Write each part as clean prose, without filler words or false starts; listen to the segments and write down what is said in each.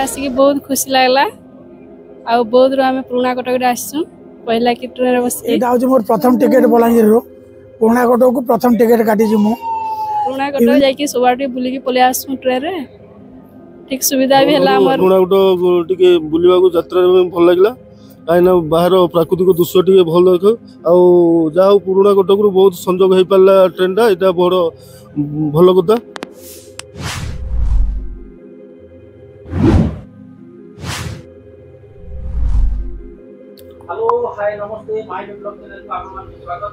आसिक बहुत खुशी लगला आ बहुत आम पुराणा कटक आसचु पहला कि ट्रेन बस मोर प्रथम टिकेट बलांगीर रो पुराणा कटक को प्रथम टिकेट काटी मु पुराणा कटक जाई सबुठी बुलिकी पले आसु ट्रेन रे ठीक सुविधा भी हला हमर पुराणा कटक टिके बुलिबा को यात्रा भल लागला कहीं बाहर प्राकृतिक दृश्य टे भल देख आउ पुराणा कटक बहुत संजोग हो पारा ट्रेन टा यहाँ बड़ भल कथा। हेलो हाय नमस्ते माय ब्लॉग चैनल को आपन मन स्वागत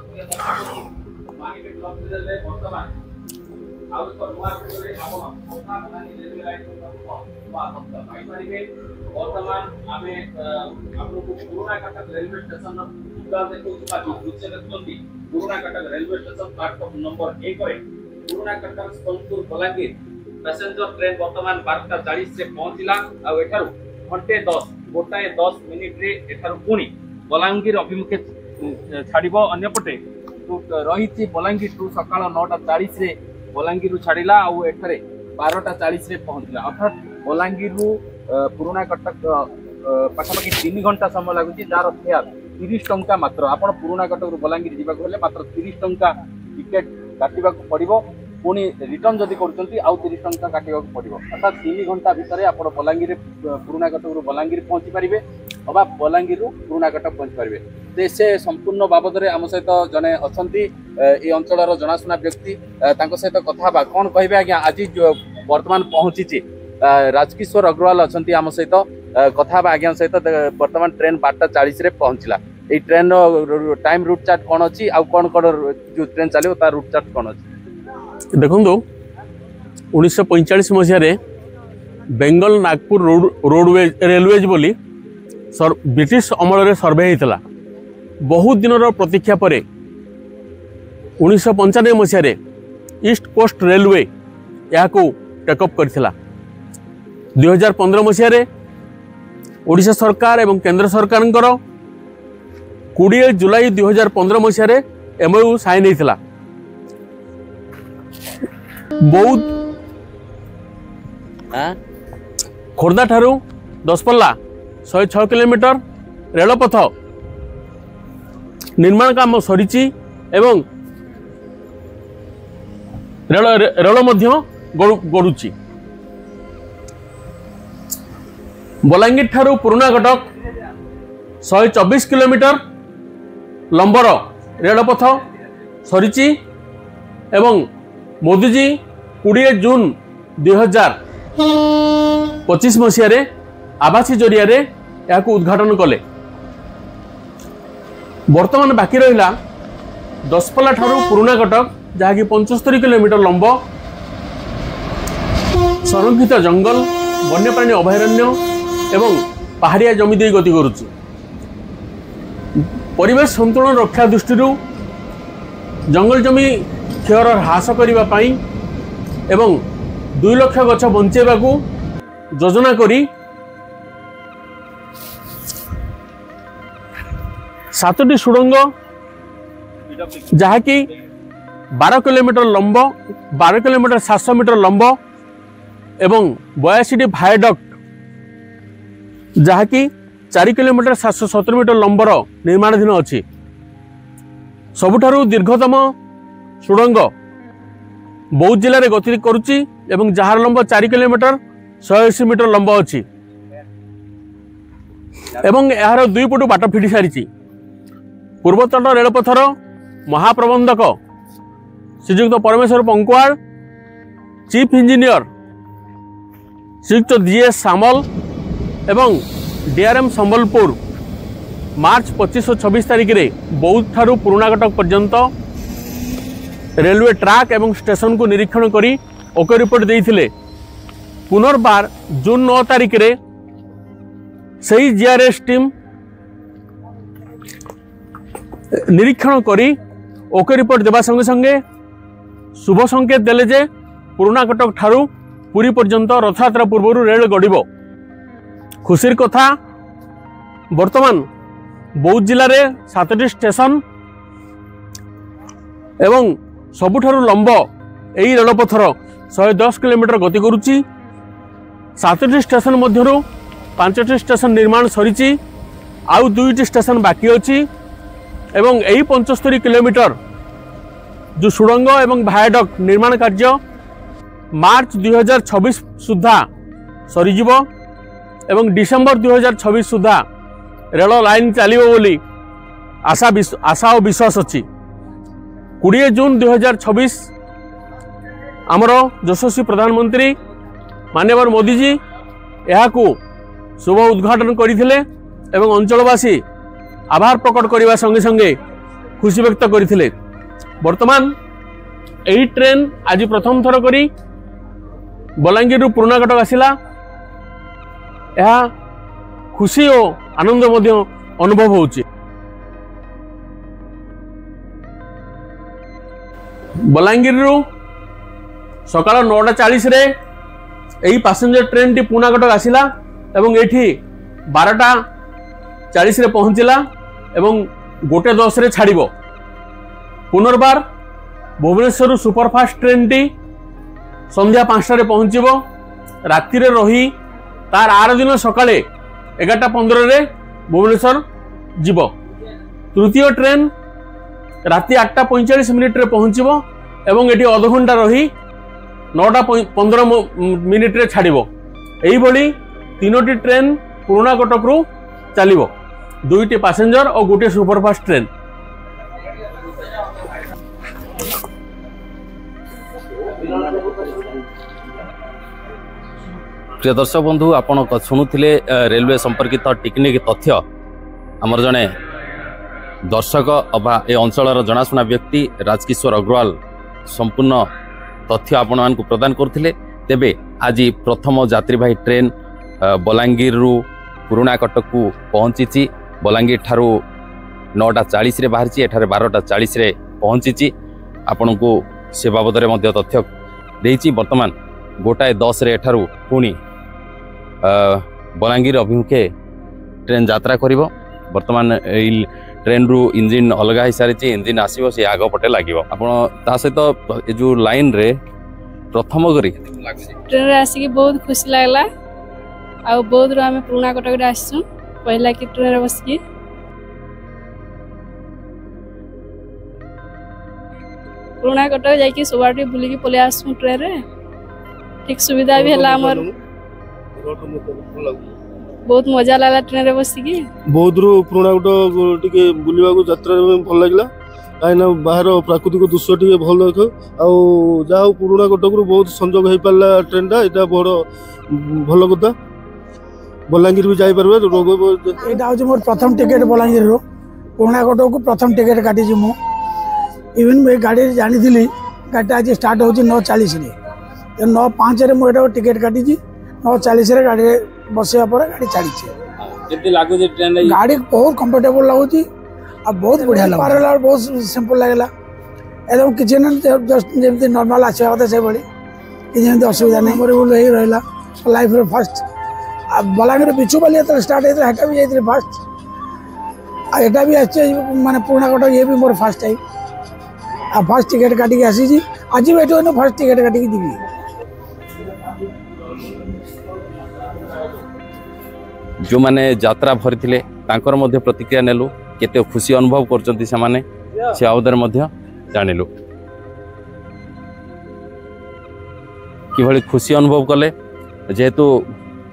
माय ब्लॉग चैनल रे वर्तमान आउट पर नुआ रे आपन कोना बनानी रेलवे लाइन को बात पाई परिबे वर्तमान आमे आपन को पुराणा कटक रेलवे स्टेशन पूरा देखो का दृश्य देखुंती पुराणा Cuttack railway station platform number 1 रे पुराणा कटक सोनपुर बलांगीर पैसेंजर ट्रेन वर्तमान 12:40 से पहुंचला आ एठारु घंटे 10 मिनिट रे एठारु पुनी बलांगीर अभिमुखे छाड़िबो अन्यपटे रही बलांगीर टू सकाळ 9:40 रे बलांगीर छाड़िला आउ एठारे 12:40 रे पहुंचला अर्थात बलांगीर पुराणा कटक पाखापाखि 3 घंटा समय लगुची जार फेयर 30 टंका मात्र आपण पुराणा कटक बलांगीर जीवाक हेले मात्र 30 टंका टिकेट काटिबाक पड़िबो पुणी रिटर्न जदि करछंती आउ 30 टंका काटिबाक पड़िबो अर्थात 3 घंटा भितर आपण बलांगीर पुराणा कटक बलांगीर पहुंची परिबे अबा बलांगीर पुराणा कटक पहुंची परिबे से संपूर्ण बाबद रे आम सहित जने अछंती ए अंचलर जनासुना व्यक्ति तांको सहित कथा बा कोन कहबे आज्ञा आज वर्तमान पहुंची राजकिशोर अग्रवाल अछंती आम सहित कथा बा आज्ञा सहित वर्तमान ट्रेन 12:40 रे पहुंचला ए ट्रेन टाइम रूट चार्ट कोन अछि आ कोन कोन जो ट्रेन चलियो ता रूट चार्ट कोन अछि देखो 1945 मसीह बेंगल नागपुर रोडवेज रेलवेज बोली ब्रिटिश अमल सर्वे होता बहुत दिन प्रतीक्षा पर 1995 मसीह ईस्ट कोस्ट रेलवे यहाँ टेकअप करथिला 2015 मसीह ओडिशा सरकार एवं केंद्र सरकार 20 जुलाई 2015 मसीह एमओयू साइन होता बौद्ध खोर्धा ठारू दसपल्ला 106 किलोमीटर रेलपथ निर्माण काम सरी एवं रेल गड़ुची बलांगीर ठारू पुराणा कटक 124 किलोमीटर लंबर रेलपथ सरी एवं मोदीजी 20 जून 2025 मसीह आवासी जरिया यहाँ उद्घाटन कले वर्तमान बाकी रहा दसपल्ला ठारू पुराणा कटक जहाँकि 75 किलोमीटर लंब संरक्षित जंगल वन्यप्राणी अभयारण्य एवं पहाड़िया जमी दे गति करुच्ची परिवेश संतुलन रक्षा दृष्टि जंगल जमी क्षयर ह्रास करने एवं 2 लाख गछ बंचेबा योजना करी 7टी सुड़ंग जहाँकि 12 किलोमीटर लंब 12 किलोमीटर 700 मीटर लंब एवं 82टी भायाडक्ट जहाँकि 4 किलोमीटर 770 मीटर लंबर निर्माणाधीन अच्छी सबुठारु दीर्घतम सुड़ंग बौद्ध जिले में गति करुच्ची एवं जार लंब 4 किलोमीटर 180 मीटर लंब अच्छी एवं यार 2 पटु बाट फिटी सारी पूर्वतट रेलपथर महाप्रबंधक श्रीजुक्त परमेश्वर पंकुआल चीफ इंजीनियर श्रीजुक्त जीएस सामल एवं डीआरएम संबलपुर मार्च 25 और 26 तारिख में बौद्ध ठारू पुराणा कटक पर्यंत रेलवे ट्रैक एवं स्टेशन को निरीक्षण करी ओके रिपोर्ट देइथिले पुनर्बार जून 9 तारिख रे सही जीआरएस टीम निरीक्षण करी ओके रिपोर्ट देवा संगे संगे शुभ संकेत देले जे पुराणा कटक ठारू पुरी पर्यंत रथयात्रा पूर्व रेल गड़िबो खुशीर कथा वर्तमान बौद्ध जिले में 7टी स्टेशन एवं सबुठारु लंब यही रेलपथर 110 किलोमीटर गति करुच्ची 7टी स्टेशन मध्यरु 5टी स्टेशन निर्माण सरी आउ 2टी स्टेशन बाकी अच्छी एवं यही 75 किलोमीटर जो सुड़ंग एवं भायाडक्ट निर्माण कार्य मार्च 2026 सुधा सरीजिव एवं डिसेम्बर 2026 सुधा रेल लाइन चलिबो बोली आशा और विश्वास अच्छी। 20 जून 2026 आमर यशस्वी प्रधानमंत्री माननीय मोदी जी यहाँ शुभ उद्घाटन करथिले एवं अंचलवासी आभार प्रकट करने संगे संगे खुशी व्यक्त करथिले। वर्तमान यही ट्रेन आज प्रथम थर करी बलांगीर पुराना कटक आसिला। यह खुशी और आनंद मध्य अनुभव होची। बलांगीर सकाल 9:40 रे यही पैसेंजर ट्रेन टी पुराना कटक आसिला एवं एठी 12:40 रे पहुंचला एवं 1:10 रे छाड़िबो। पुनर्बार भुवनेश्वर सुपरफास्ट ट्रेन टी संध्या 5टा रे पहुंचीबो। राति रे रही तार आर दिन सकाळे 11:15 रे भुवनेश्वर जीवो। तृतीय ट्रेन राति 8:45 रे पहुंचीबो एवं एटी आधा घंटा रही 9:15 रे छाड़िबो। एही भली 3टी ट्रेन पुराना कटक रु चलिबो। 2टी पैसेंजर और 1 सुपरफास्ट ट्रेन। प्रिय दर्शक बंधु आपण शुणुले रेलवे संपर्कित टेक्निक तथ्य आमर जड़े दर्शक अबा ए अंचल जनाशुना व्यक्ति राजकिशोर अग्रवाल संपूर्ण तथ्य आपण मानक प्रदान करथिले। तेबे आज प्रथम यात्रीवाही ट्रेन बलांगीर रु पुराना कटक को पहुंची। बलांगीर ठारू 9:40 रे बाहरी एठारे 12:40 रे पहुंची। आपण को से बाबद में तथ्य देइछि। वर्तमान 1:10 रे एठारू पुणी बलांगीर अभिमुखे ट्रेन यात्रा करिवो। वर्तमान ट्रेन रु इंजिन अलग हो सारी इंजिन आसो से आग पटे लगे। आप सहित जो लाइन रे प्रथम करी ट्रेन आसिक बहुत खुशी लगला। आ बहुत रू आम पुराना कटक आसचु पहला कि ट्रेन बसिकी पुराना कटक जाकि सबुठ बुलिकी पलि आसु ट्रेन रे। ठीक सुविधा भी है आमर बहुत मजा लगा ट्रेन रे बसिकी। बहुत पुराना कटक टिके बुलिबा को यात्रा भल लगला कहीं बाहर प्राकृतिक दृश्य टे भल देख आ पुराना कटक बहुत संजोग हो पारा ट्रेन टा यहाँ बड़ भल कथा। बलांगीर भी जापर यहाँ हूँ मोर प्रथम टिकेट बलांगीर पुराना कटक को प्रथम टिकेट काटी मु इवन मुझे गाड़ी जानी गाड़ी आज स्टार्ट हो 9:40 रे 9:05 रे मुझे टिकेट काटी 9:40 रे गाड़ी बसवा पर गाड़ी छाड़ी गाड़ी बहुत कंफर्टेबल लगुच आ बहुत बढ़िया लगा। बहुत सिंपल लगला एकदम किसी ना जस्ट जमी नॉर्मल आसवा कथा से भाई कि असुविधा नहीं मेमोरेबल हो रहा लाइफ रे फर्स्ट। आ बलांगीर बिछुपाली स्टार्ट होता है भी जाइए फास्ट आटा भी आस माने पुराना कटक ये भी मोर फास्ट टाइम आ फास्ट टिकेट काटिक आसी आज भी ये फास्ट टिकेट काटिक जी। जो माने यात्रा भरी थिले तांकर मध्य प्रतिक्रिया नेलु केते खुशी अनुभव करचंती से माने से आवदर मध्य जानिलु कि भली खुशी अनुभव कले। जेहेतु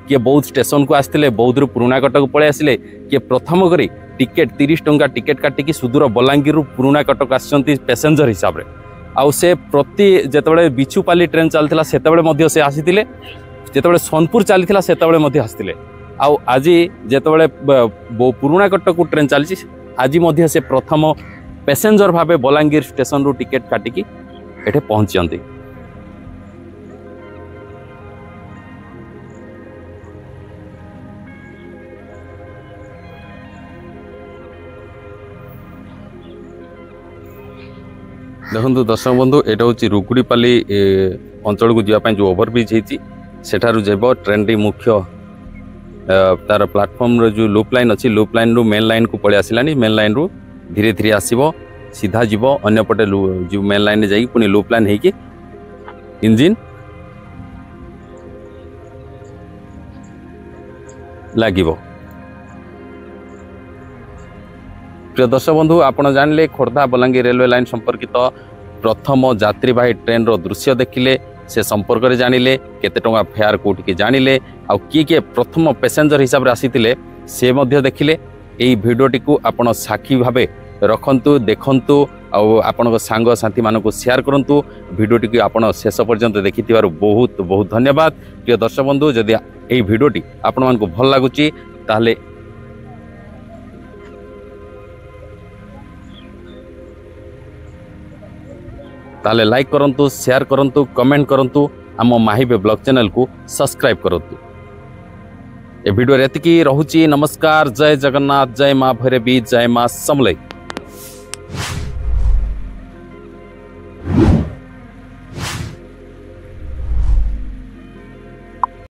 किए बौद्ध स्टेशन को आसते बौद्ध पुराना कटक पलि आसिले किए प्रथम करी टिकेट 30 टंका टिकेट काटिकी सुदूर बलांगीर पुराना कटक आसचंती पैसेंजर हिसाब रे। आउ से प्रति जेतेबेले बिछुपाली ट्रेन चलथिला सेतेबेले मध्य से आसीथिले जेतेबेले सोनपुर चलथिला सेतेबेले मध्य आसीथिले। आउ आज जेतेबेले पुराना कटक ट्रेन चलछि आज मध्य से प्रथम पैसेंजर भाबे बलांगीर स्टेशन रु टिकेट काटिकी एठे पहुंचंती। देखो दर्शक बंधु एटा हूँ रुकुड़ीपाली अंचल को जावाई जो ओभरब्रिज होती सेठारु जेब ट्रेन टी मुख्य तार प्लाटफर्म जो लूप लाइन अच्छी लूप लाइन रु मेन लाइन को पलि आसला मेन लाइन रु धीरे धीरे आसब सीधा जीव अन्य पटे जो मेन लाइन में जाइए पुणी लूप लाइन होगी इंजिन লাগিব। প্রিয় দর্শক বন্ধু আপনার জাঁলে খোর্ধা বলাঙ্গীর রেলওয়ে লাইন সম্পর্কিত প্রথম যাত্রীবাহী ট্রেন্র দৃশ্য দেখিলে সে সম্পর্কে জাঁলে কেতে টঙ্কা ফেয়ার কোটিকে জাঁলে কিଏ কিଏ প্রথম প্যাসেঞ্জর হিসাবে আসিলে সে মধ্যে দেখিলে এই ভিডিওটি আপনার সাক্ষী ভাবে রখন্তু দেখন্তু আপনার সাঙ্গ সাথী মানুষ সেয়ার করন্তু। ভিডিওটি আপনার শেষ পর্যন্ত দেখিবার বহুত বহুত ধন্যবাদ। প্রিয় দর্শক বন্ধু যদি এই ভিডিওটি আপনার ভাল লাগুচি তাহলে लाइक करंतु, शेयर करंतु, कमेंट करंतु, आम माहिबे ब्लॉग चैनल को सब्सक्राइब करंतु। ए वीडियो एतिकी रहुची। नमस्कार, जय जगन्नाथ, जय माँ भैरवी, जय माँ समलई।